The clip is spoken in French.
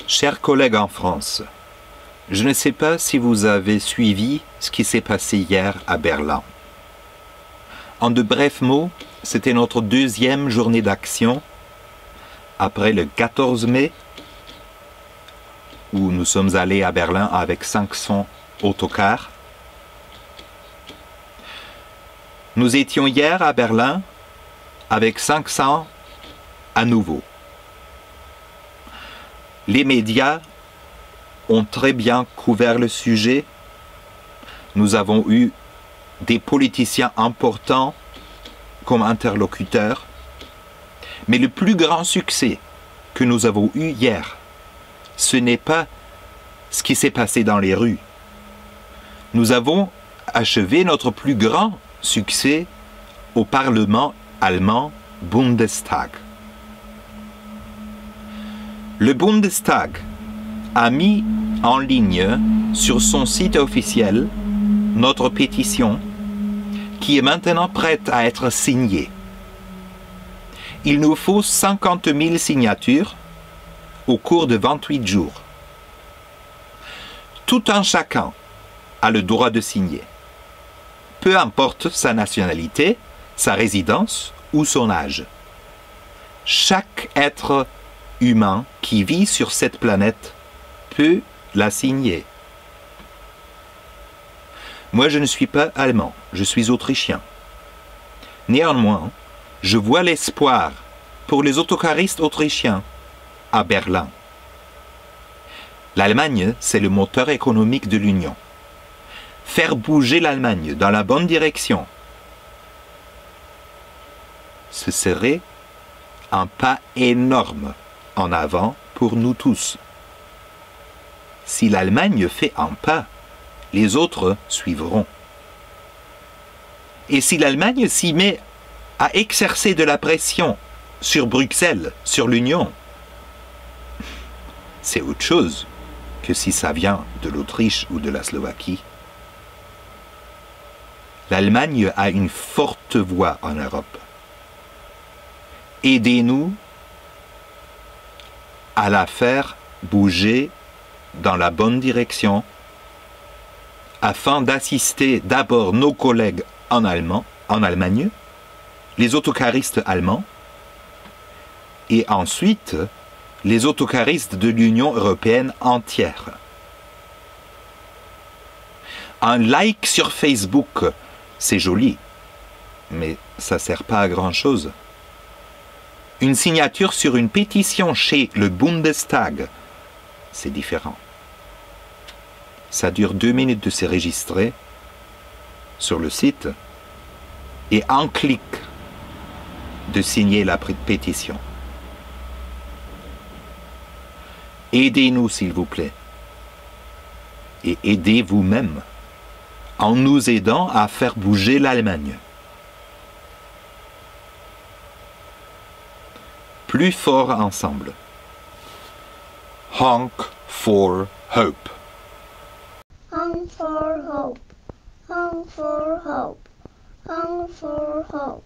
Chers collègues en France, je ne sais pas si vous avez suivi ce qui s'est passé hier à Berlin. En de brefs mots, c'était notre deuxième journée d'action après le 14 mai où nous sommes allés à Berlin avec 500 autocars. Nous étions hier à Berlin avec 500 à nouveau. Les médias ont très bien couvert le sujet. Nous avons eu des politiciens importants comme interlocuteurs. Mais le plus grand succès que nous avons eu hier, ce n'est pas ce qui s'est passé dans les rues. Nous avons achevé notre plus grand succès au Parlement allemand Bundestag. Le Bundestag a mis en ligne sur son site officiel notre pétition qui est maintenant prête à être signée. Il nous faut 50 000 signatures au cours de 28 jours. Tout un chacun a le droit de signer. Peu importe sa nationalité, sa résidence ou son âge. Chaque être humain qui vit sur cette planète peut la signer. Moi, je ne suis pas allemand, je suis autrichien. Néanmoins, je vois l'espoir pour les autocaristes autrichiens à Berlin. L'Allemagne, c'est le moteur économique de l'Union. Faire bouger l'Allemagne dans la bonne direction, ce serait un pas énorme en avant pour nous tous. Si l'Allemagne fait un pas, les autres suivront. Et si l'Allemagne s'y met à exercer de la pression sur Bruxelles, sur l'Union, c'est autre chose que si ça vient de l'Autriche ou de la Slovaquie. L'Allemagne a une forte voix en Europe. Aidez-nous à la faire bouger dans la bonne direction afin d'assister d'abord nos collègues en Allemagne, les autocaristes allemands, et ensuite les autocaristes de l'Union européenne entière. Un like sur Facebook, c'est joli, mais ça ne sert pas à grand-chose. Une signature sur une pétition chez le Bundestag, c'est différent. Ça dure 2 minutes de se registrer sur le site et un clic de signer la pétition. Aidez-nous, s'il vous plaît. Et aidez vous-même en nous aidant à faire bouger l'Allemagne. Plus fort ensemble. Honk for hope. Honk for hope. Honk for hope. Honk for hope.